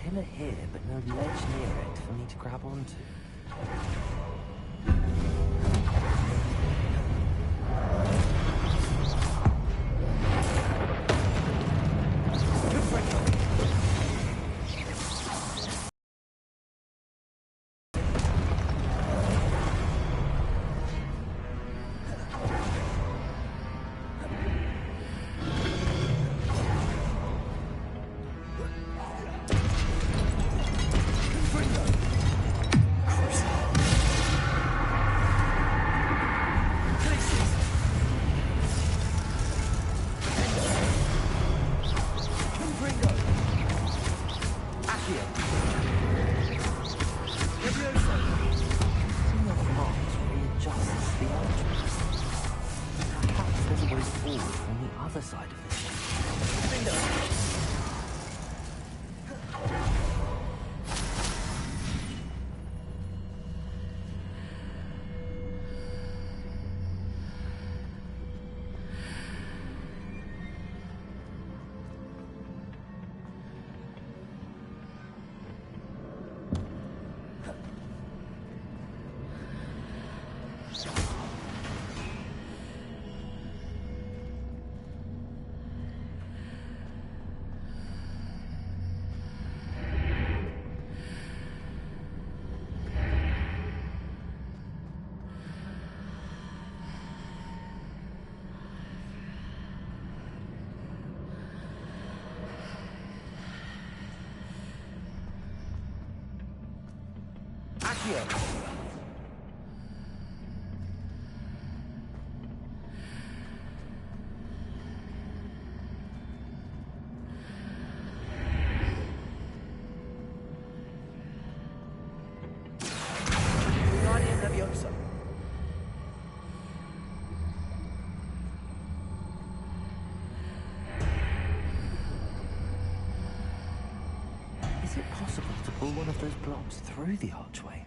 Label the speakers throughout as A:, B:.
A: pillar here, but no ledge near it for me to grab onto. Is it possible to pull one of those blocks through the archway?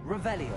A: Revelio.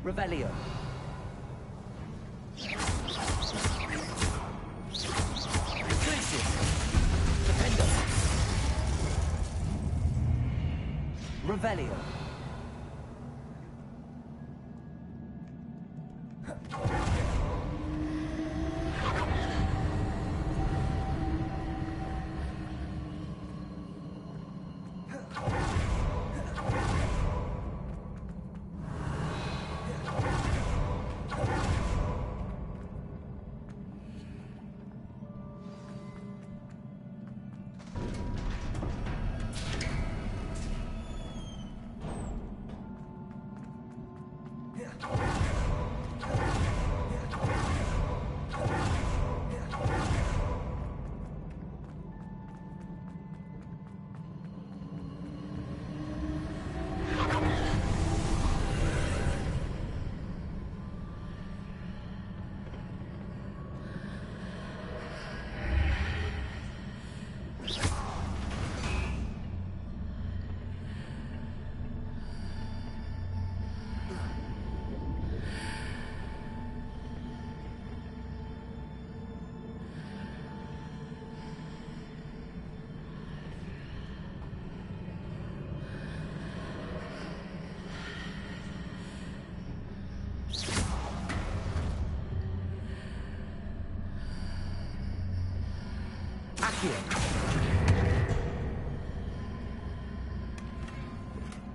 A: Revelio. Revelio.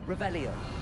A: Revelio.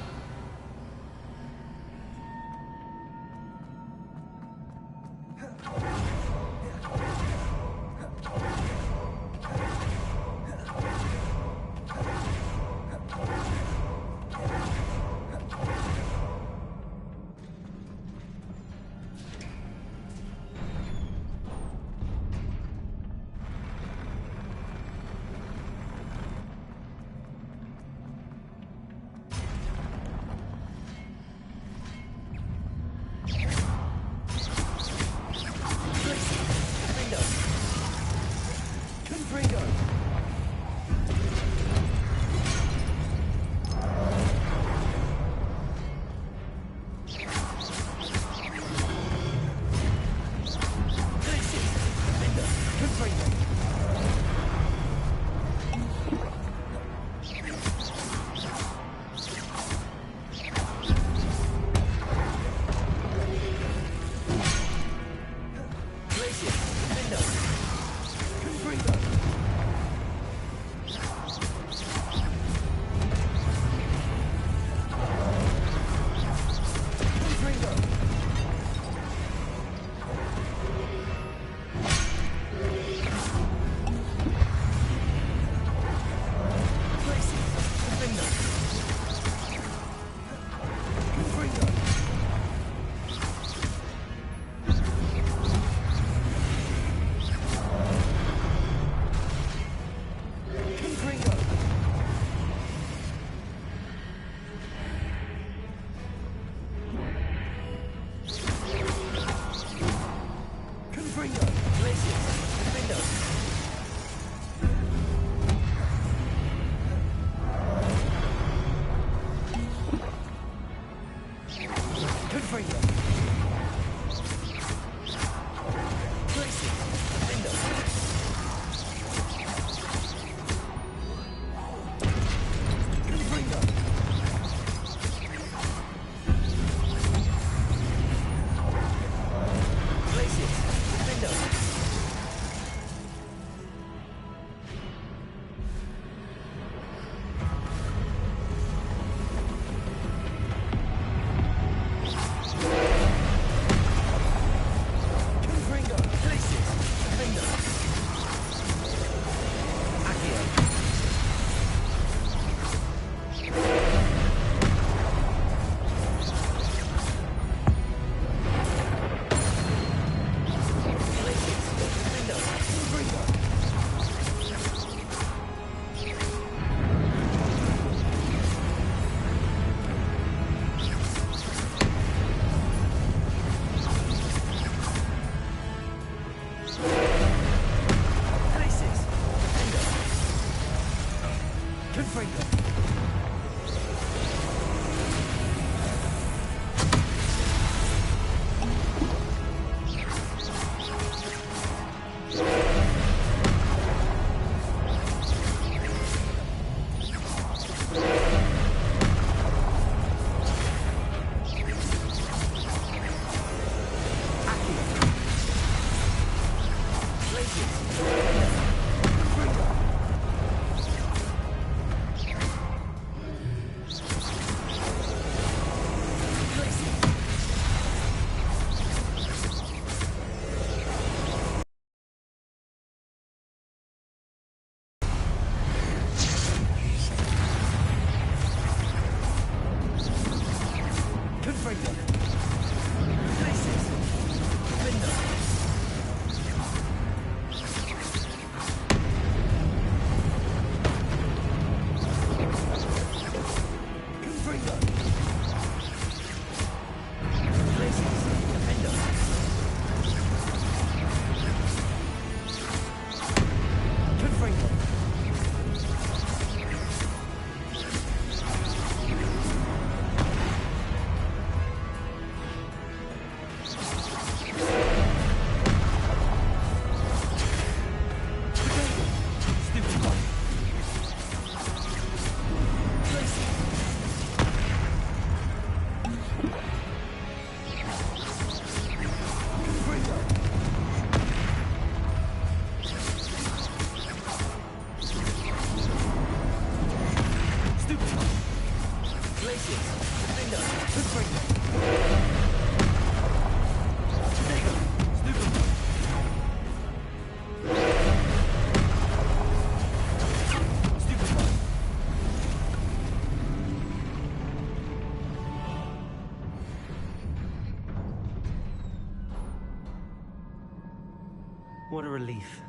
B: What a relief.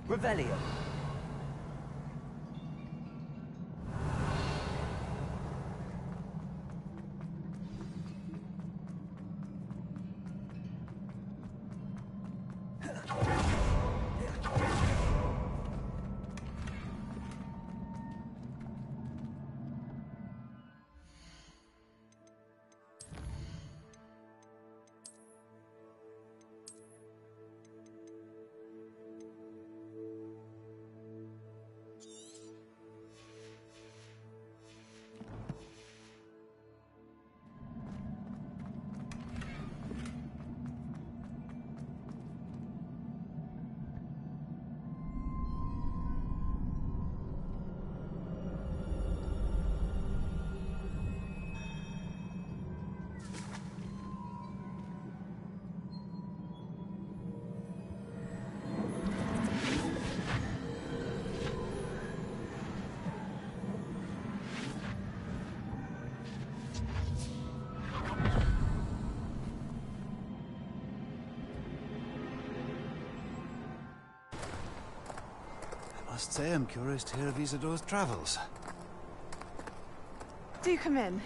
A: Revelio.
C: I must say I'm curious to hear of Isadora's travels.
D: Do come in.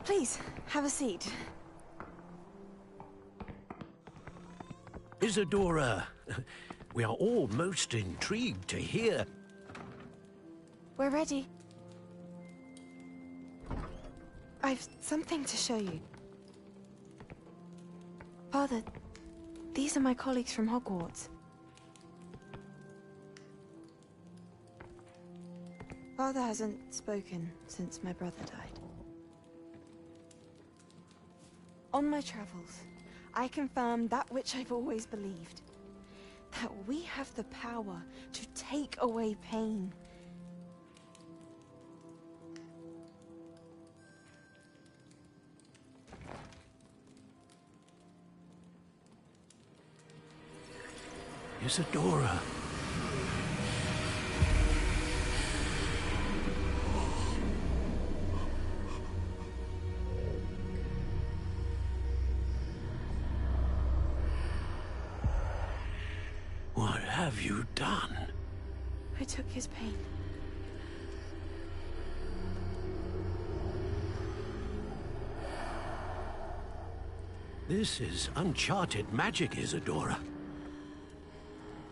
D: Please, have a seat.
E: Isadora, we are all most intrigued to hear.
D: We're ready. I've something to show you. Father, these are my colleagues from Hogwarts. Father hasn't spoken since my brother died. On my travels, I confirmed that which I've always believed. That we have the power to take away pain.
E: Isadora. What have you done?
D: I took his pain.
E: This is uncharted magic, Isadora.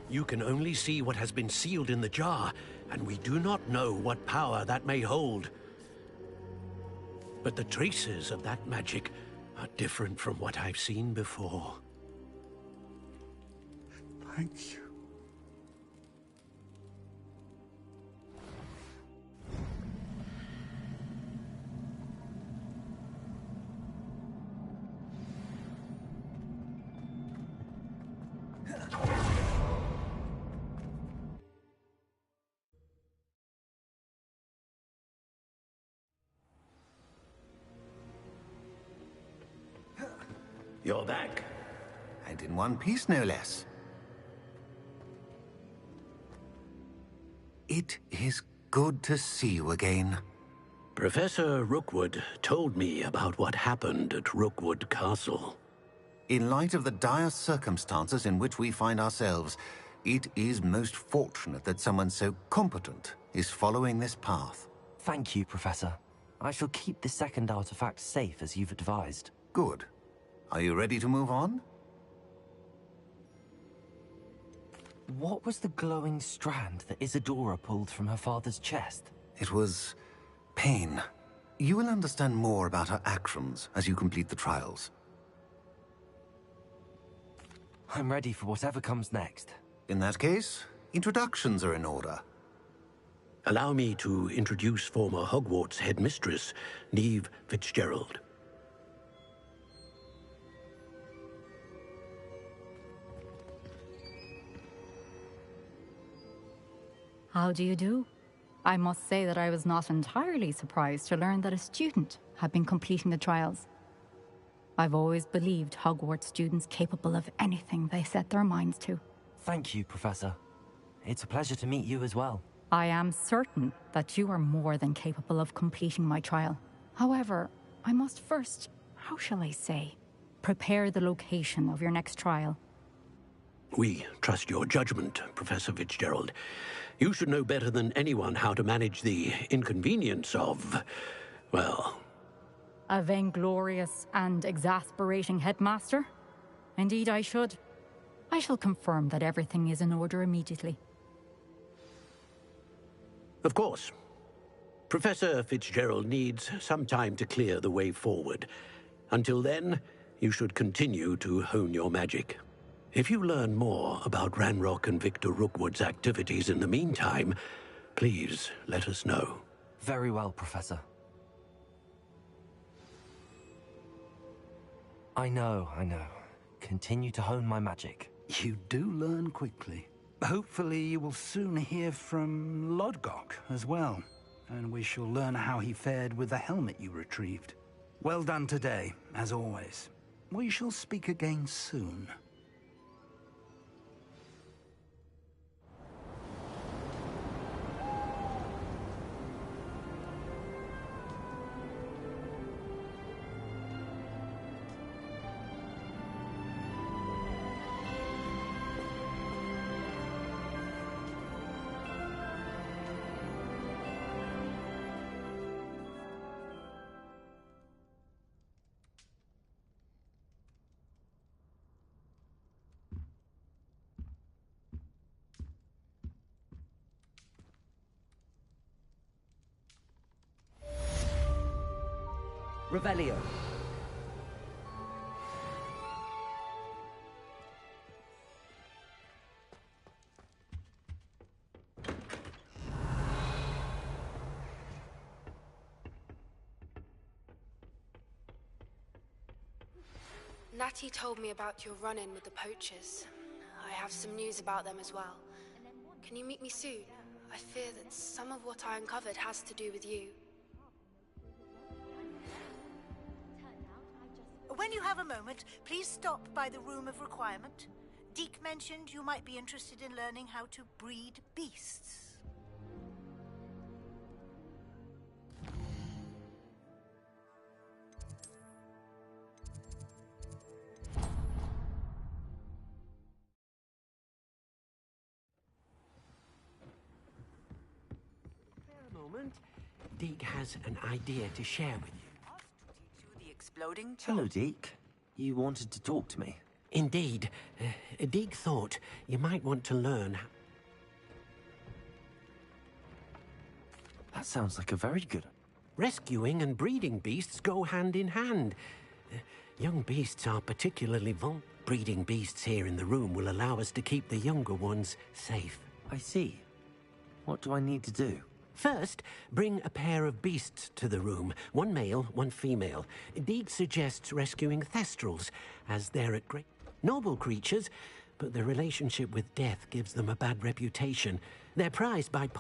E: You can only see what has been sealed in the jar, and we do not know what power that may hold. But the traces of that magic are different from what I've seen before.
C: Thank you.
E: You're back.
C: And in one piece, no less. It is good to see you again.
E: Professor Rookwood told me about what happened at Rookwood Castle.
C: In light of the dire circumstances in which we find ourselves, it is most fortunate that someone so competent is following this path.
A: Thank you, Professor. I shall keep the second artifact safe as you've advised.
C: Good. Are you ready to move on?
A: What was the glowing strand that Isadora pulled from her father's chest?
C: It was pain. You will understand more about her actions as you complete the trials.
A: I'm ready for whatever comes next.
C: In that case, introductions are in order.
E: Allow me to introduce former Hogwarts headmistress, Neve Fitzgerald.
F: How do you do? I must say that I was not entirely surprised to learn that a student had been completing the trials. I've always believed Hogwarts students capable of anything they set their minds to.
A: Thank you, Professor. It's a pleasure to meet you as well.
F: I am certain that you are more than capable of completing my trial. However, I must first, how shall I say, prepare the location of your next trial.
E: We trust your judgment, Professor Fitzgerald. You should know better than anyone how to manage the inconvenience of, well...
F: A vainglorious and exasperating headmaster? Indeed I should. I shall confirm that everything is in order immediately.
E: Of course. Professor Fitzgerald needs some time to clear the way forward. Until then, you should continue to hone your magic. If you learn more about Ranrock and Victor Rookwood's activities in the meantime, please let us know.
A: Very well, Professor. I know. Continue to hone my magic.
B: You do learn quickly. Hopefully you will soon hear from Lodgok as well, and we shall learn how he fared with the helmet you retrieved. Well done today, as always. We shall speak again soon.
G: Revelio.
H: Natty told me about your run-in with the poachers. I have some news about them as well. Can you meet me soon? I fear that some of what I uncovered has to do with you.
I: When you have a moment, please stop by the Room of Requirement. Deke mentioned you might be interested in learning how to breed beasts.
E: For a moment, Deke has an idea to share with you.
A: Hello, Deke. You wanted to talk to me?
E: Indeed. Deke thought you might want to learn.
A: That sounds like a very good...
E: Rescuing and breeding beasts go hand in hand. Young beasts are particularly vulnerable. Breeding beasts here in the room will allow us to keep the younger ones safe.
A: I see. What do I need to do?
E: First, bring a pair of beasts to the room. One male, one female. Deke suggests rescuing thestrals, as they're at great... Noble creatures, but their relationship with death gives them a bad reputation. They're prized by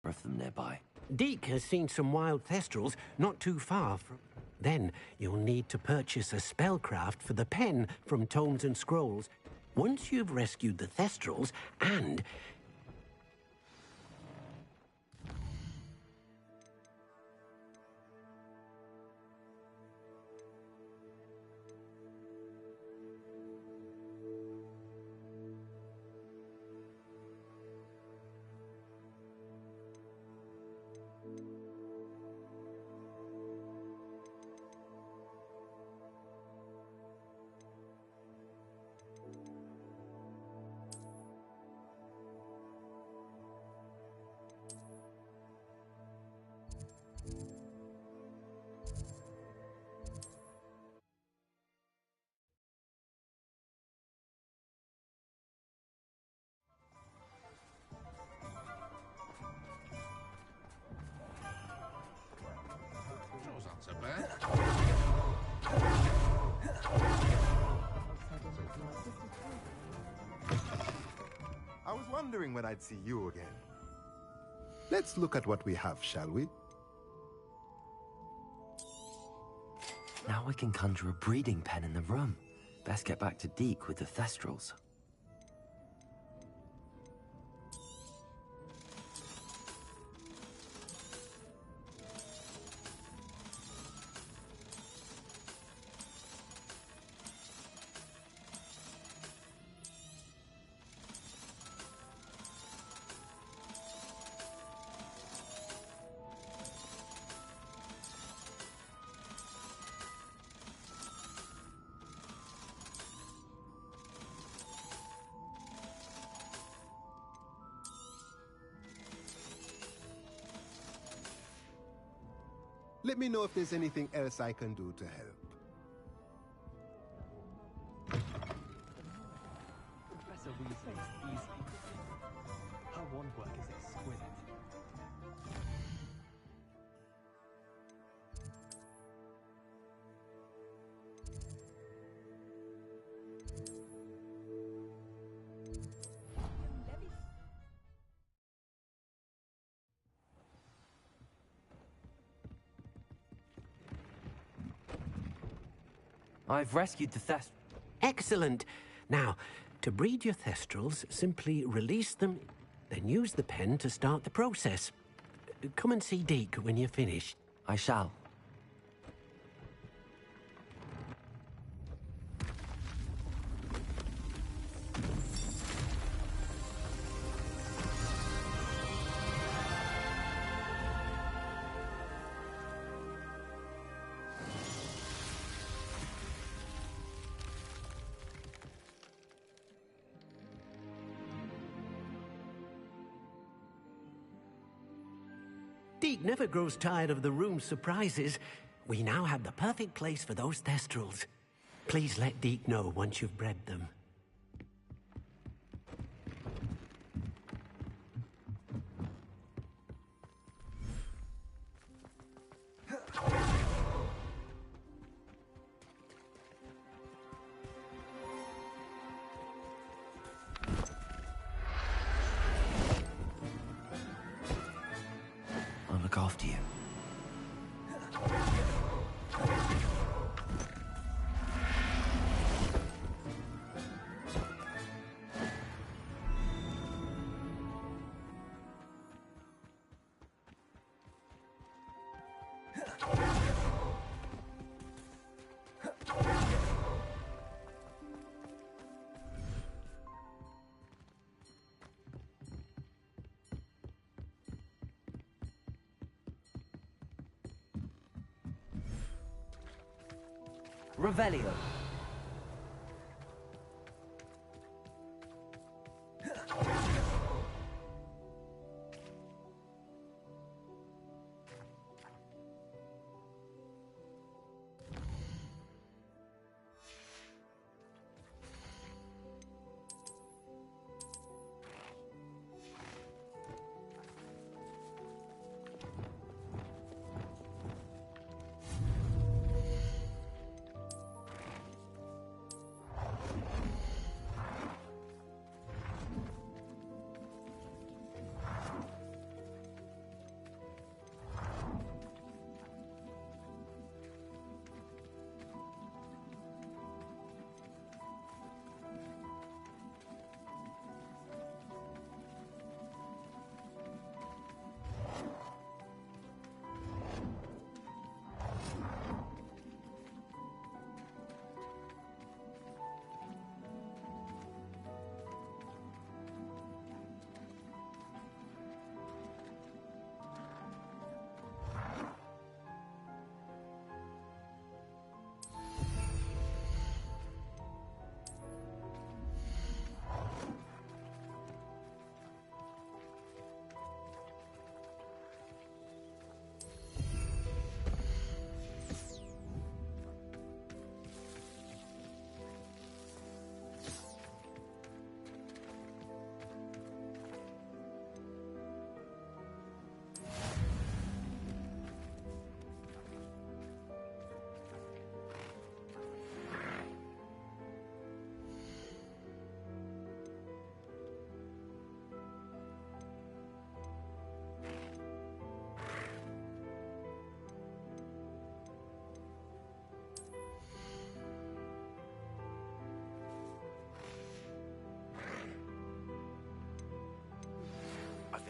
A: Of them nearby.
E: Deke has seen some wild thestrals not too far from... Then you'll need to purchase a spellcraft for the pen from Tomes and Scrolls. Once you've rescued the thestrals and...
J: I was wondering when I'd see you again. Let's look at what we have, shall we?
A: Now I can conjure a breeding pen in the room. Best get back to Deke with the thestrals.
J: Let me know if there's anything else I can do to help.
G: Professor Weasley is easy. Her wand work is exquisite.
A: I've rescued the thest...
E: Excellent. Now, to breed your thestrals, simply release them, then use the pen to start the process. Come and see Deke when you're finished.
A: I shall.
E: Deke never grows tired of the room's surprises. We now have the perfect place for those thestrals. Please let Deke know once you've bred them.
A: I'll look after you. Revelio.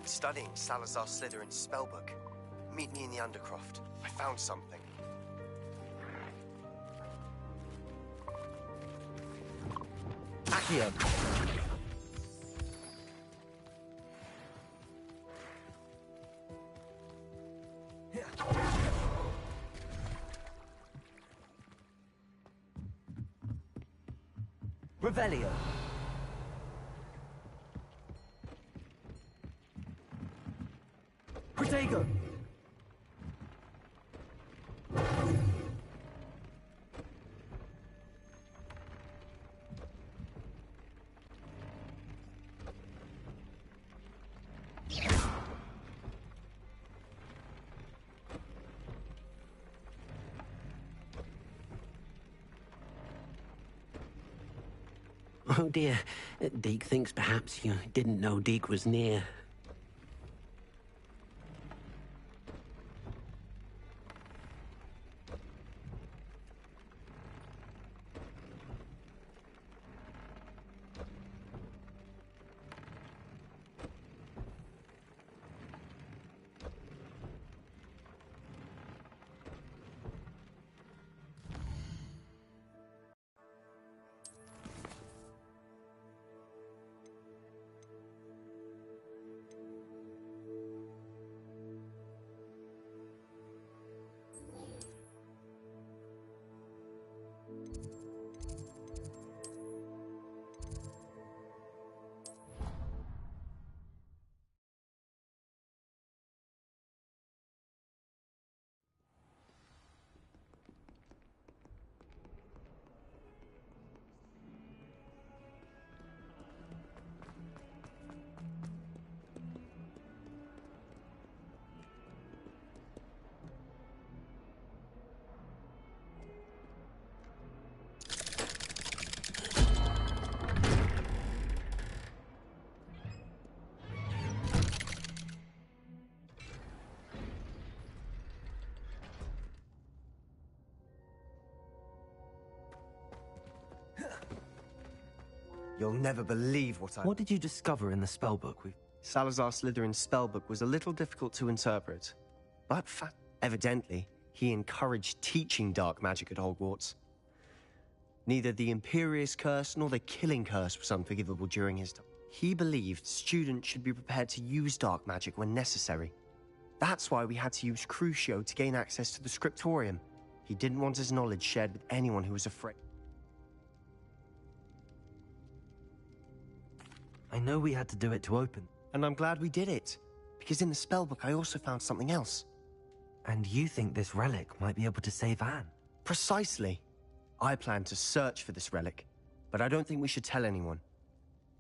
K: studying Salazar Slytherin's spellbook. Meet me in the Undercroft. I found something.
A: Accio. Revelio. Protego.
E: Oh dear, Deke thinks perhaps you didn't know Deke was near.
K: You'll never believe what I...
A: What did you discover in the spellbook?
K: Salazar Slytherin's spellbook was a little difficult to interpret, but evidently, he encouraged teaching dark magic at Hogwarts. Neither the Imperious Curse nor the Killing Curse was unforgivable during his time. He believed students should be prepared to use dark magic when necessary. That's why we had to use Crucio to gain access to the Scriptorium. He didn't want his knowledge shared with anyone who was afraid.
A: I know we had to do it to open.
K: And I'm glad we did it, because in the spellbook I also found something else.
A: And you think this relic might be able to save Anne?
K: Precisely. I plan to search for this relic, but I don't think we should tell anyone.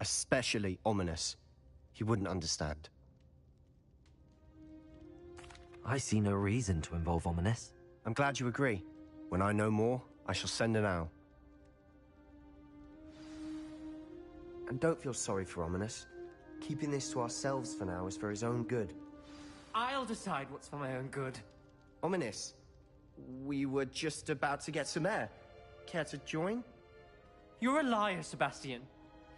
K: Especially Ominous. He wouldn't understand.
A: I see no reason to involve Ominous.
K: I'm glad you agree. When I know more, I shall send an owl. And don't feel sorry for Ominous. Keeping this to ourselves for now is for his own good.
L: I'll decide what's for my own good.
K: Ominous, we were just about to get some air. Care to join?
L: You're a liar, Sebastian.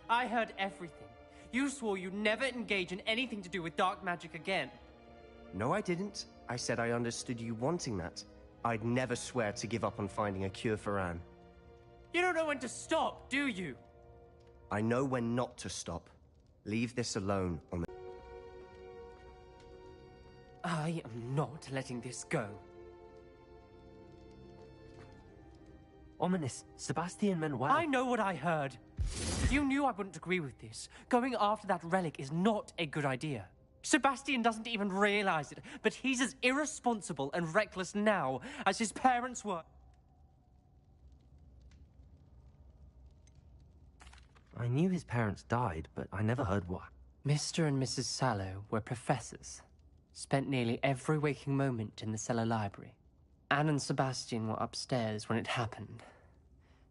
L: I heard everything. You swore you'd never engage in anything to do with dark magic again.
K: No, I didn't. I said I understood you wanting that. I'd never swear to give up on finding a cure for Anne.
L: You don't know when to stop, do you?
K: I know when not to stop. Leave this alone, Ominous.
L: I am not letting this go.
A: Ominous, Sebastian meant well.
L: I know what I heard. You knew I wouldn't agree with this. Going after that relic is not a good idea. Sebastian doesn't even realize it, but he's as irresponsible and reckless now as his parents were.
A: I knew his parents died, but I never heard why.
L: Mr. and Mrs. Sallow were professors. Spent nearly every waking moment in the cellar library. Anne and Sebastian were upstairs when it happened.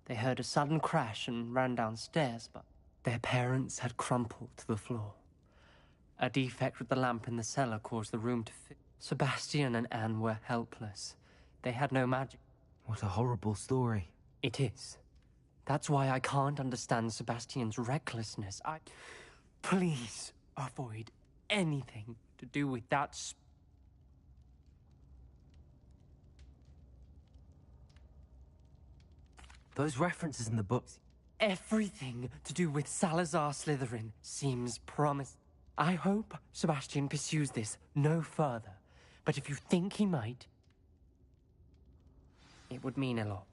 L: They heard a sudden crash and ran downstairs, but their parents had crumpled to the floor. A defect with the lamp in the cellar caused the room to fit. Sebastian and Anne were helpless. They had no magic.
A: What a horrible story.
L: It is. That's why I can't understand Sebastian's recklessness. Please avoid anything to do with that
A: Those references in the books...
L: Everything to do with Salazar Slytherin seems promising. I hope Sebastian pursues this no further, but if you think he might, it would mean a lot.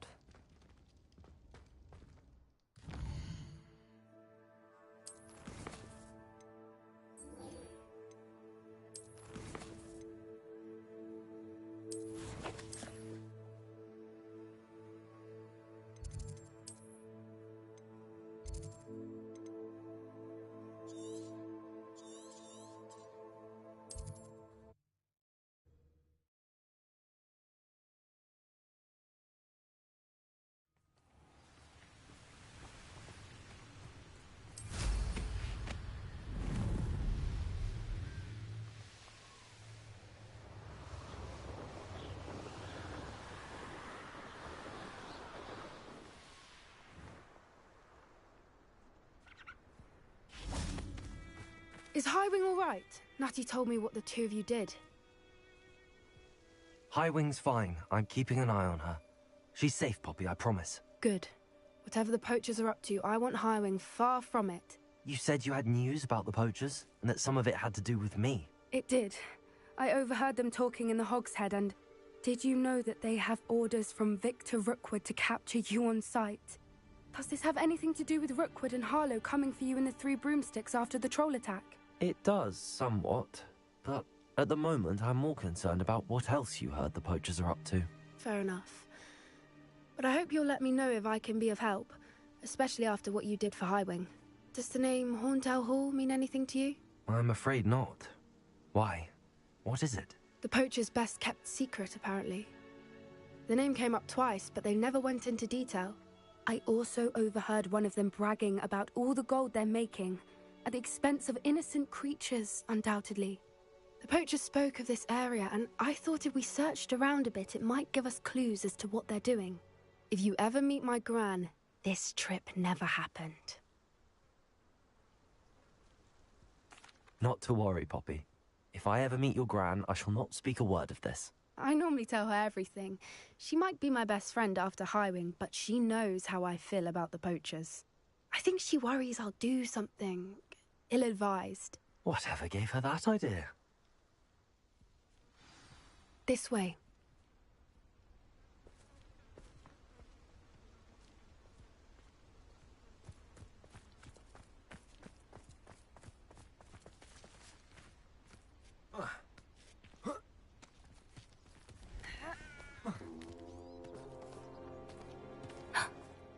H: Is Highwing all right? Natty told me what the two of you did.
A: Highwing's fine. I'm keeping an eye on her. She's safe, Poppy, I promise.
H: Good. Whatever the poachers are up to, I want Highwing far from it.
A: You said you had news about the poachers, and that some of it had to do with me.
H: It did. I overheard them talking in the Hogshead, and did you know that they have orders from Victor Rookwood to capture you on sight? Does this have anything to do with Rookwood and Harlow coming for you in the Three Broomsticks after the troll attack?
A: It does, somewhat. But at the moment, I'm more concerned about what else you heard the poachers are up to.
H: Fair enough. But I hope you'll let me know if I can be of help, especially after what you did for Highwing. Does the name Horndale Hall mean anything to you?
A: I'm afraid not. Why? What is it?
H: The poachers' best kept secret, apparently. The name came up twice, but they never went into detail. I also overheard one of them bragging about all the gold they're making, at the expense of innocent creatures, undoubtedly. The poachers spoke of this area, and I thought if we searched around a bit, it might give us clues as to what they're doing. If you ever meet my gran, this trip never happened.
A: Not to worry, Poppy. If I ever meet your gran, I shall not speak a word of this.
H: I normally tell her everything. She might be my best friend after Highwing, but she knows how I feel about the poachers. I think she worries I'll do something ill-advised.
A: Whatever gave her that idea?
H: This way.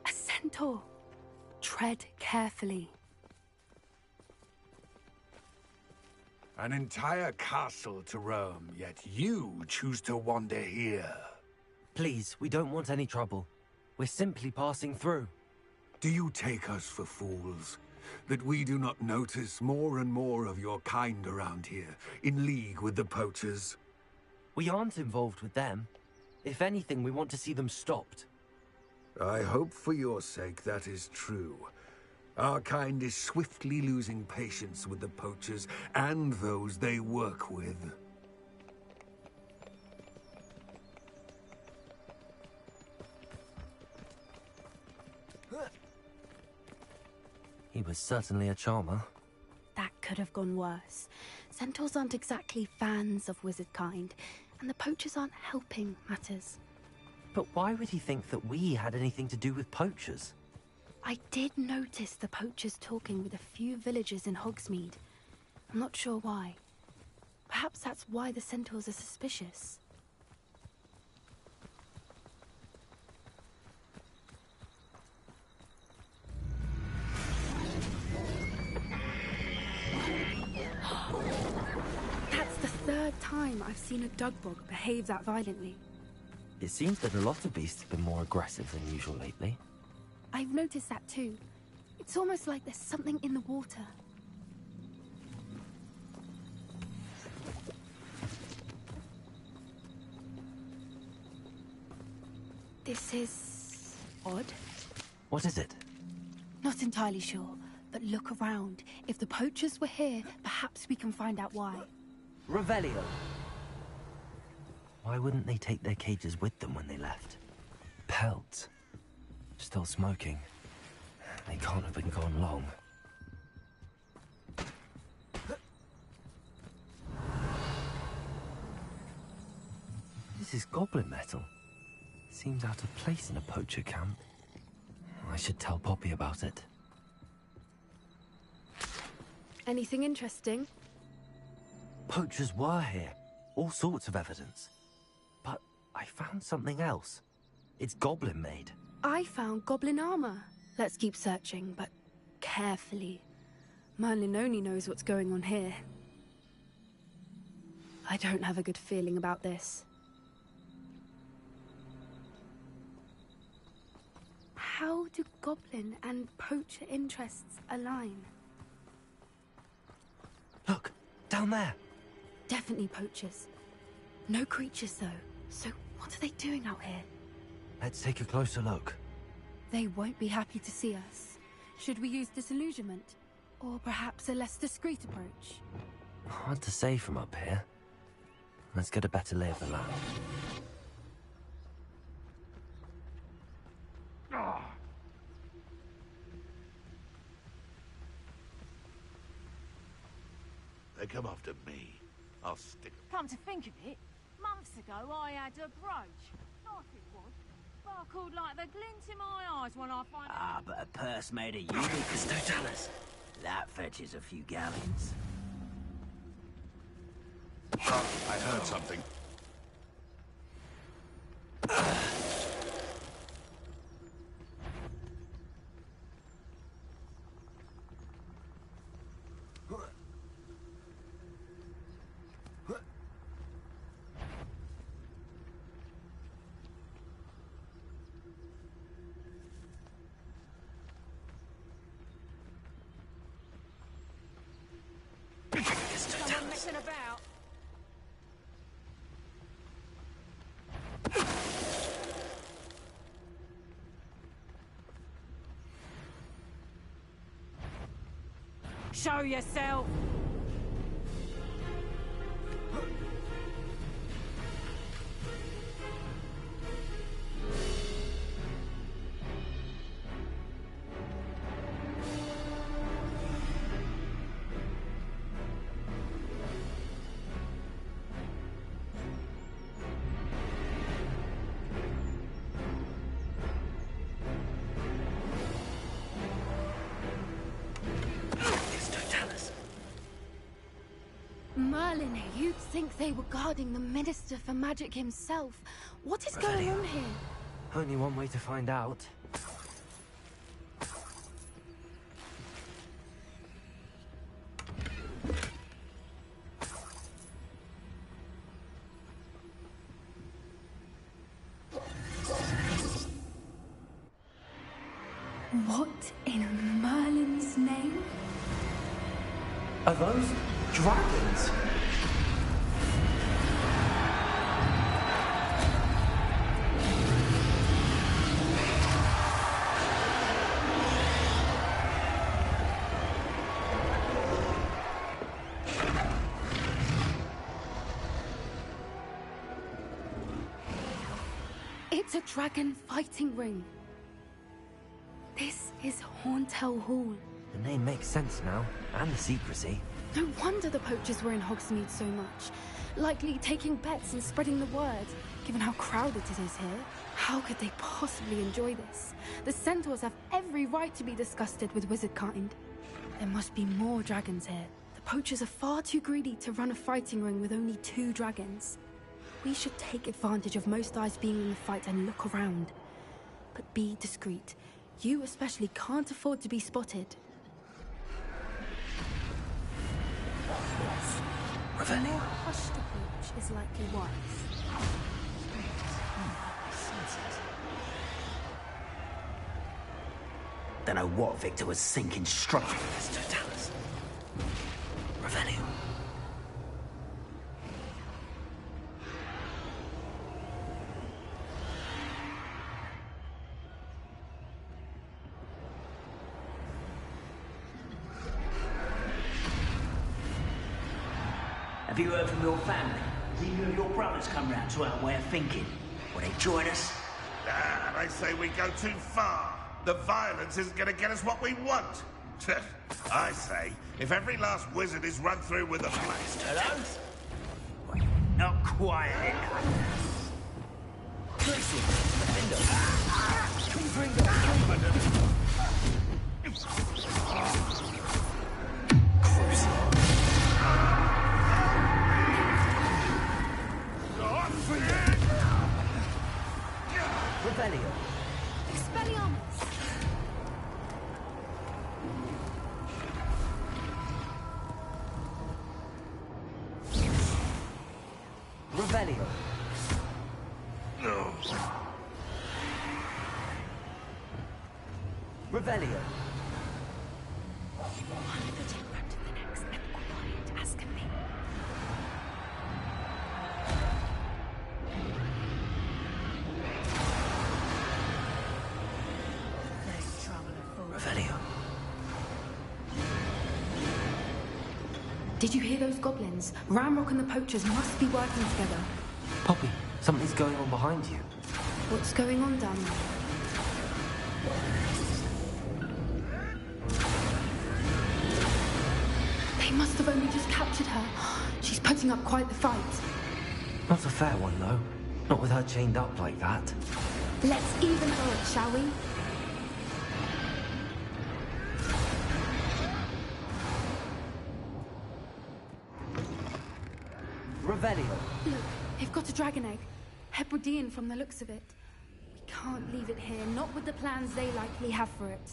H: A centaur. Tread carefully.
M: An entire castle to roam, yet you choose to wander here.
A: Please, we don't want any trouble. We're simply passing through.
M: Do you take us for fools? That we do not notice more and more of your kind around here, in league with the poachers?
A: We aren't involved with them. If anything, we want to see them stopped.
M: I hope for your sake that is true. Our kind is swiftly losing patience with the poachers and those they work with.
A: He was certainly a charmer.
H: That could have gone worse. Centaurs aren't exactly fans of wizard kind, and the poachers aren't helping matters.
A: But why would he think that we had anything to do with poachers?
H: I did notice the poachers talking with a few villagers in Hogsmeade. I'm not sure why. Perhaps that's why the centaurs are suspicious. That's the third time I've seen a dugbog behave that violently.
A: It seems that a lot of beasts have been more aggressive than usual lately.
H: I've noticed that too. It's almost like there's something in the water. This is odd.
A: What is it?
H: Not entirely sure, but look around. If the poachers were here, perhaps
N: Perhaps we can find out why.
A: Revelio. Why wouldn't they take their cages with them when they left? Pelts. Still smoking. They can't have been gone long. This is goblin metal. Seems out of place in a poacher camp. I should tell Poppy about it.
H: Anything interesting?
A: Poachers were here. All sorts of evidence. But I found something else. It's goblin made.
H: I found goblin armor. Let's keep searching, but carefully. Merlin only knows what's going on here. I don't have a good feeling about this. How do goblin and poacher interests align?
A: Look, down there.
H: Definitely poachers. No creatures, though. So what are they doing out here?
A: Let's take a closer look.
H: They won't be happy to see us. Should we use disillusionment? Or perhaps a less discreet approach?
A: Hard to say from up here. Let's get a better lay of the land.
O: They come after me. I'll stick 'em.
P: Come to think of it, months ago I had a brooch. Nice it was. Sparkled like the glint in my eyes when I find
Q: Ah, but a purse made of Unicus Totalis. That fetches a few galleons.
O: I heard something.
P: someone messing about. Show yourself!
H: Merlin, you'd think they were guarding the Minister for Magic himself. What is going on here?
A: Only one way to find out.
H: What in Merlin's name?
A: Are those dragons?
H: It's a dragon fighting ring. This is Horntail Hall.
A: The name makes sense now, and the secrecy.
H: No wonder the poachers were in Hogsmeade so much. Likely taking bets and spreading the word, given how crowded it is here. How could they possibly enjoy this? The centaurs have every right to be disgusted with wizard kind. There must be more dragons here. The poachers are far too greedy to run a fighting ring with only 2 dragons. We should take advantage of most eyes being in the fight and look around. But be discreet. You especially can't afford to be spotted. A more hushed approach is likely wise.
Q: Don't know what Victor was thinking struck me with this Totalis. Revelio. Have you heard from your family? Has either of your brothers come round to our way of thinking? Will they join us?
O: Ah, they say we go too far. The violence isn't going to get us what we want. I say, if every last wizard is run through with a blast...
Q: Hello? Not quiet enough.
A: Revelio.
H: Expelliarmus!
A: Revelio.
O: No.
A: Revelio.
H: Revelio. Did you hear those goblins? Ramrock and the poachers must be working together.
A: Poppy, something's going on behind you.
H: What's going on down there? They must have only just captured her. She's putting up quite the fight.
A: Not a fair one, though. Not with her chained up like that.
H: Let's even her it, shall we?
A: Revelio.
H: Look, they've got a dragon egg. Hebridean from the looks of it. We can't leave it here, not with the plans they likely have for it.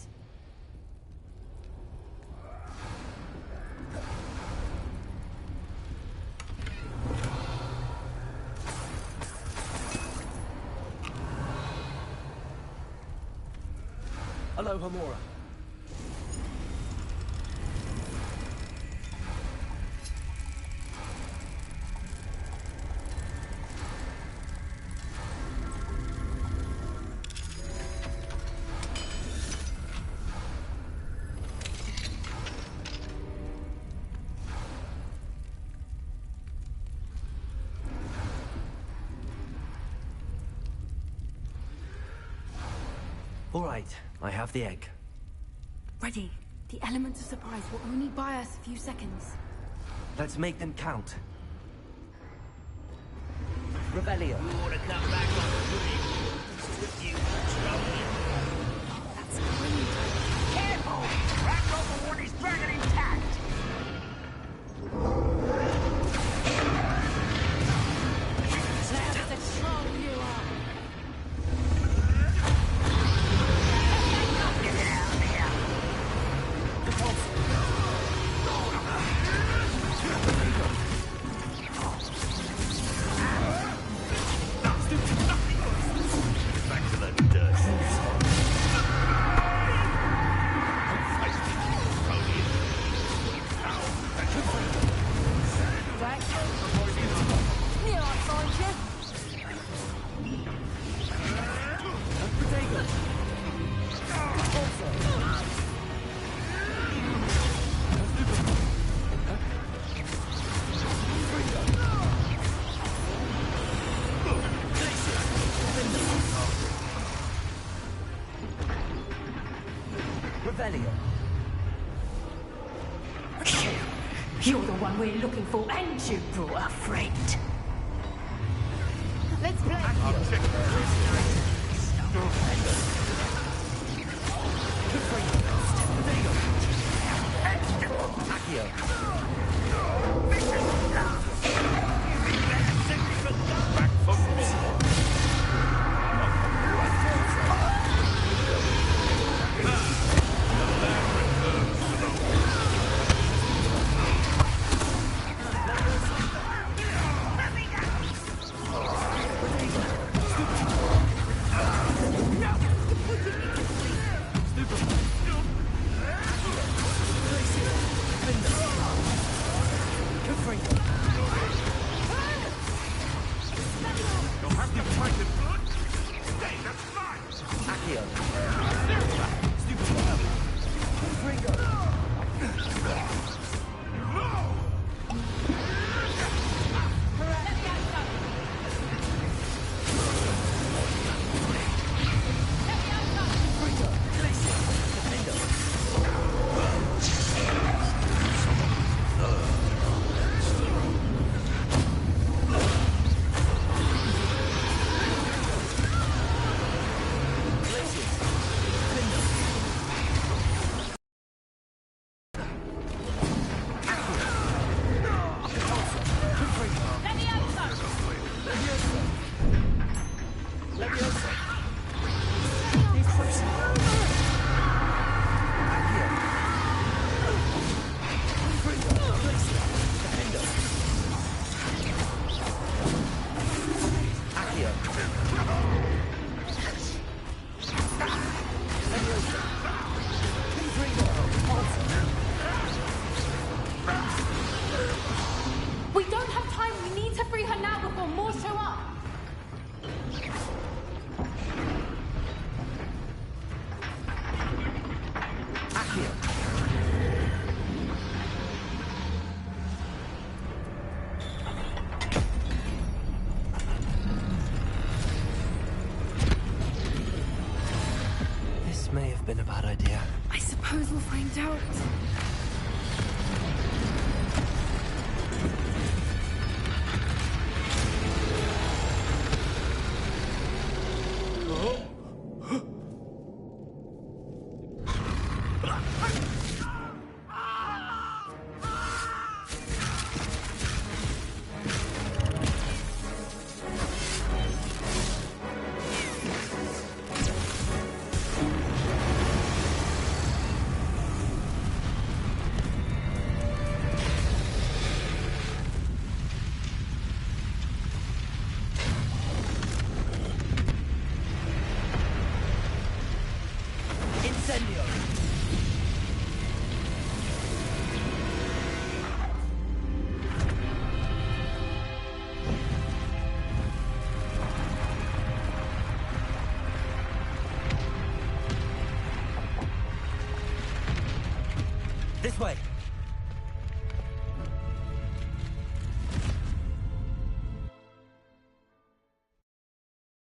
A: Hello, Hamora. All right, I have the egg.
H: Ready. The element of surprise will only buy us a few seconds.
A: Let's make them count. Revelio.
Q: You want to come back on the bridge? With you,
H: That's great.
Q: careful! Ramrock will want his dragon intact!
P: That's the slow you are.
O: Back to the dirt.
P: Here, I find you.
A: Revelio.
P: You're the one we're looking for, and you brought a friend.
H: Let's play.
Q: been a bad idea.
H: I suppose we'll find out.
A: This way.